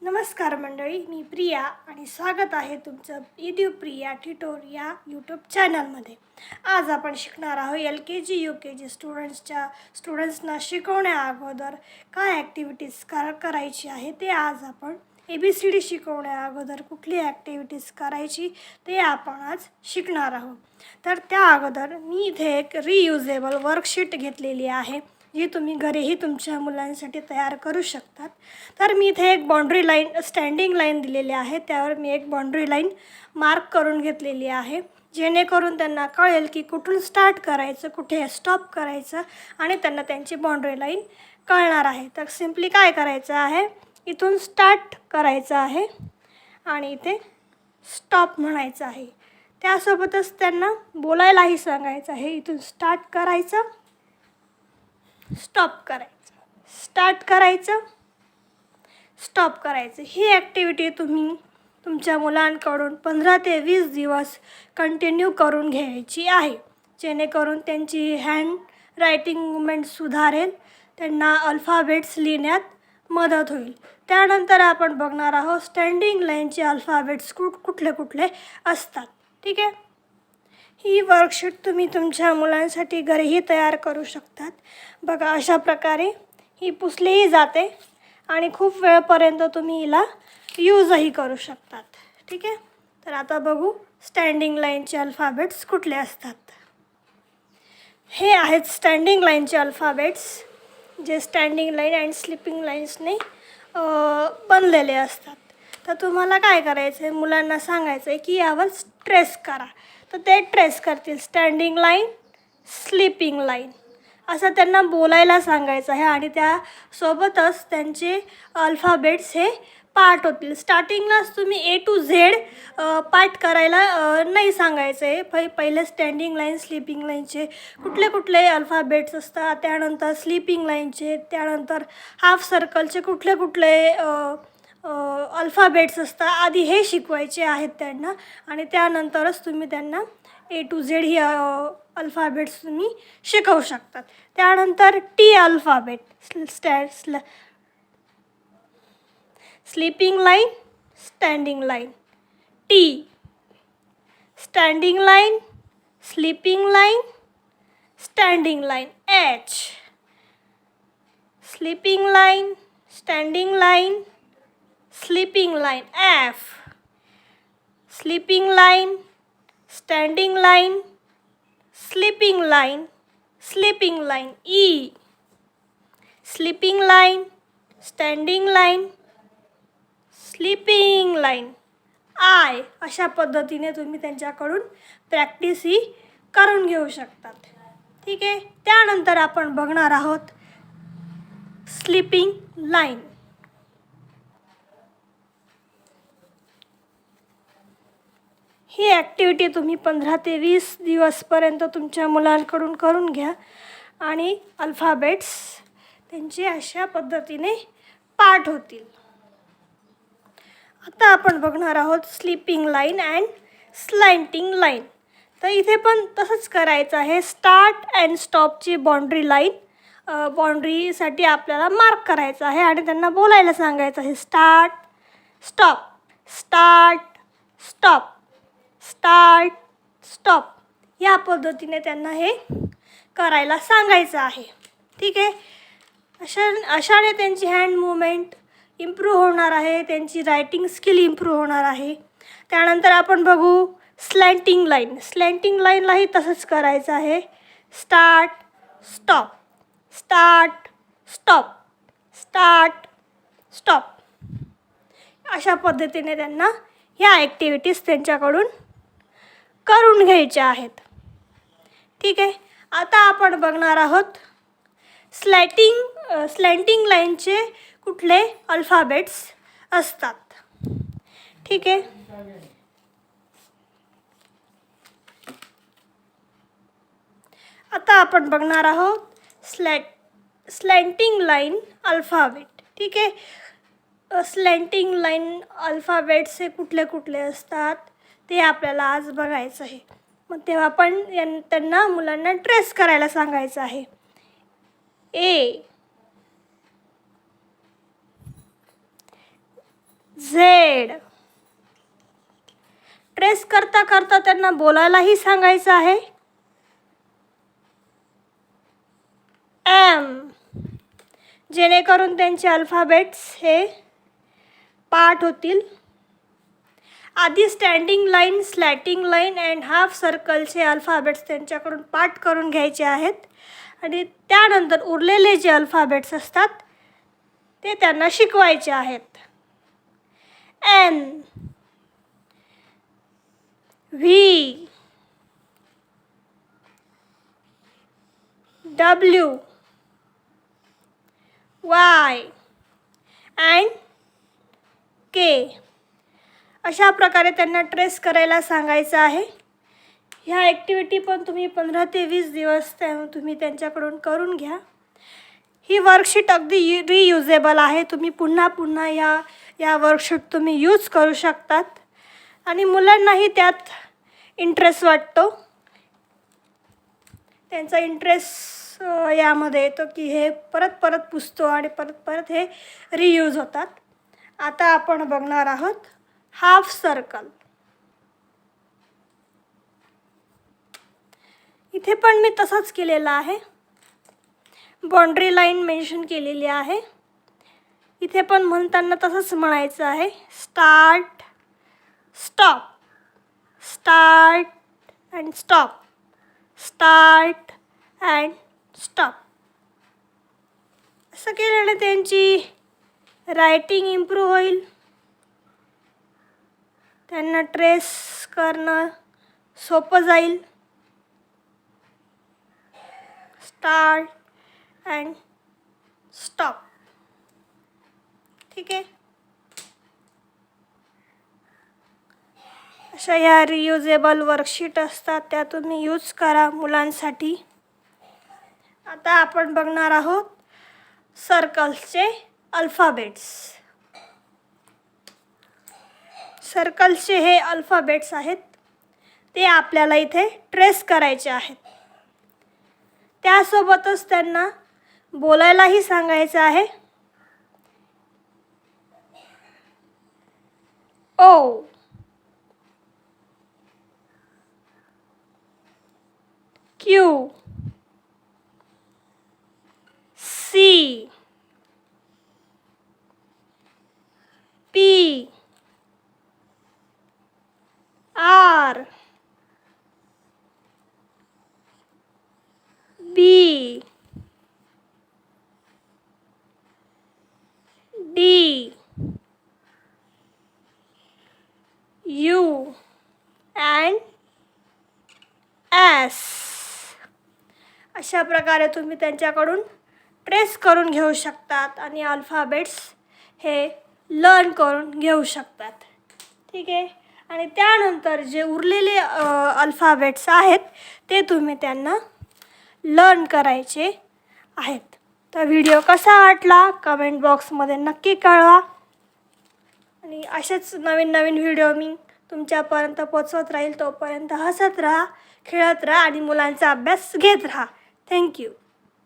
नमस्कार मंडळी, मी प्रिया आणि स्वागत आहे तुमचं यूट्यूब प्रिया ट्युटोर या यूट्यूब चॅनलमध्ये. आज आपण शिकणार आहोत LKG UKG स्टुडंट्सना शिकवण्या अगोदर काय ॲक्टिव्हिटीज करायची आहे ते. आज आपण ABCD शिकवण्या अगोदर कुठली ॲक्टिव्हिटीज करायची ते आपण आज शिकणार आहोत. तर त्या अगोदर मी इथे एक रियुजेबल वर्कशीट घेतलेली आहे जी तुम्ही घरीही तुमच्या मुलांसाठी तयार करू शकतात. तर मी इथे एक बाउंड्री लाईन, स्टँडिंग लाईन दिलेली आहे, त्यावर मी एक बाउंड्री लाईन मार्क करून घेतलेली आहे, जेणेकरून त्यांना कळेल की कुठून स्टार्ट करायचं, कुठे स्टॉप करायचं आणि त्यांना त्यांची बाउंड्री लाईन कळणार आहे. तर सिम्पली काय करायचं आहे, इथून स्टार्ट करायचं आहे आणि इथे स्टॉप म्हणायचं आहे. त्यासोबतच त्यांना बोलायलाही सांगायचं आहे, इथून स्टार्ट करायचं, स्टॉप करायचं, स्टार्ट करायचं, स्टॉप करायचं. ही ॲक्टिव्हिटी तुम्ही तुमच्या मुलांकडून 15 ते 20 दिवस कंटिन्यू करून घ्यायची आहे, जेणेकरून त्यांची हँड रायटिंग मुवमेंट सुधारेल, त्यांना अल्फाबेट्स लिहिण्यात मदत होईल. त्यानंतर आपण बघणार आहोत स्टँडिंग लाईनचे अल्फाबेट्स कुठले कुठले असतात. ठीक आहे. ही वर्कशीट तुम्ही तुमच्या मुलांसाठी घरीही तयार करू शकतात. बघा, अशा प्रकारे ही पुसलीही जाते आणि खूप वेळपर्यंत तुम्ही हिला यूजही करू शकतात. ठीक आहे. तर आता बघू स्टँडिंग लाईनचे अल्फाबेट्स कुठले असतात. हे आहेत स्टँडिंग लाईनचे अल्फाबेट्स, जे स्टँडिंग लाईन अँड स्लिपिंग लाईन्सने बनलेले असतात. तर तुम्हाला काय करायचं आहे, मुलांना सांगायचं आहे की यावर ट्रेस करा, तर ते ट्रेस करतील. स्टँडिंग लाईन, स्लिपिंग लाईन असं त्यांना बोलायला सांगायचं आहे आणि त्यासोबतच त्यांचे अल्फाबेट्स हे पार्ट होतील. स्टार्टिंगलाच तुम्ही A to Z पार्ट करायला नाही सांगायचं आहे. पहिले स्टँडिंग लाईन, स्लिपिंग लाईनचे कुठले कुठले अल्फाबेट्स असतात, त्यानंतर स्लिपिंग लाईनचे, त्यानंतर हाफ सर्कलचे कुठले कुठले अल्फाबेट्स असतात, आधी हे शिकवायचे आहेत त्यांना आणि त्यानंतरच तुम्ही त्यांना A to Z he alphabets तुम्ही शिकवू शकतात. त्यानंतर T alphabet, sleeping line, standing line, T, standing line, sleeping line, standing line, H, sleeping line, standing line, sleeping line, F, sleeping line, standing line, sleeping line, sleeping line, E, sleeping line, standing line, sleeping line, I. अशा पद्धतीने तुम्ही त्यांच्याकडून practice ही करून घेऊ शकतात. ठीक आहे. त्यानंतर आपण बघणार आहोत स्लिपिंग लाईन. ही ॲक्टिव्हिटी तुम्ही 15 ते 20 दिवसपर्यंत तुमच्या मुलांकडून करून घ्या आणि अल्फाबेट्स त्यांचे अशा पद्धतीने पाठ होतील. आता आपण बघणार आहोत sleeping line and slanting line. तर इथे पण तसंच करायचं आहे. स्टार्ट अँड स्टॉपची बाउंड्री लाईन, बाउंड्रीसाठी आपल्याला मार्क करायचं आहे आणि त्यांना बोलायला सांगायचं आहे start, stop, start, stop, start, stop. या पद्धतीने त्यांना हे करायला सांगायचं आहे. ठीक आहे. अशाने त्यांची हँड मुवमेंट इम्प्रूव्ह होणार आहे, त्यांची रायटिंग स्किल इम्प्रूव्ह होणार आहे. त्यानंतर आपण बघू स्लँटिंग लाईन. स्लँटिंग लाईनलाही तसंच करायचं आहे. Start, stop, start, stop, start, stop. अशा पद्धतीने त्यांना ह्या ॲक्टिव्हिटीज त्यांच्याकडून करून घ्यायच्या आहेत. ठीक आहे. आता आपण बघणार आहोत स्लँटिंग लाईनचे कुठले अल्फाबेट्स असतात. ठीक आहे. आता आपण बघणार आहोत स्लँटिंग लाईन अल्फाबेट. ठीक आहे. स्लँटिंग लाईन अल्फाबेट्स हे कुठले कुठले असतात ते आपल्याला आज बघायचं आहे. मग तेव्हा आपण त्यांना मुलांना ट्रेस करायला सांगायचं आहे. A, Z. ट्रेस करता करता त्यांना बोलायलाही सांगायचं आहे. एम, जेणेकरून त्यांचे अल्फाबेट्स हे पाठ होतील. आधी standing line, slanting line and half सर्कलचे अल्फाबेट्स त्यांच्याकडून पाठ करून घ्यायचे आहेत आणि त्यानंतर उरलेले जे अल्फाबेट्स असतात ते त्यांना शिकवायचे आहेत. N, V, W, Y and K. अशा प्रकारे त्यांना ट्रेस करायला सांगायचं आहे. ह्या ॲक्टिव्हिटी पण तुम्ही 15 ते 20 दिवस तुम्ही त्यांच्याकडून करून घ्या. ही वर्कशीट अगदी रियुजेबल आहे. तुम्ही पुन्हा पुन्हा या वर्कशीट तुम्ही यूज करू शकतात आणि मुलांनाही त्यात इंटरेस्ट वाटतो. त्यांचा इंटरेस्ट यामध्ये येतो की हे परत परत पुसतो आणि परत परत हे रियूज होतात. आता आपण बघणार आहोत हाफ सर्कल. इथे पण मी तसंच केलेलं आहे. बाउंड्री लाईन मेन्शन केलेली आहे. इथे पण म्हणताना तसंच म्हणायचं आहे. Start, stop, start and stop, start and stop. असं केल्याने त्यांची रायटिंग इम्प्रूव्ह होईल. त्यांना ट्रेस करणं सोपं जाईल. Start and stop. ठीक आहे. अशा ह्या रियुजेबल वर्कशीट असतात त्या तुम्ही यूज करा मुलांसाठी. आता आपण बघणार आहोत सर्कल्सचे अल्फाबेट्स. सर्कल्सचे हे अल्फाबेट्स आहेत ते आपल्याला इथे ट्रेस करायचे आहेत. त्यासोबतच त्यांना बोलायलाही सांगायचं आहे. O, Q, C, P, R, B, D, U and S. अशा प्रकारे तुम्ही त्यांच्याकडून ट्रेस करून घेऊ शकतात आणि अल्फाबेट्स हे लर्न करून घेऊ शकतात. ठीक आहे. आणि त्यानंतर जे उरलेले अल्फाबेट्स आहेत ते तुम्ही त्यांना लर्न करायचे आहेत. तर व्हिडिओ कसा वाटला कमेंट बॉक्समध्ये नक्की कळवा आणि असेच नवीन नवीन व्हिडिओ मी तुमच्यापर्यंत पोचवत राहील. तोपर्यंत हसत राहा, खेळत राहा आणि मुलांचा अभ्यास घेत राहा. थँक्यू.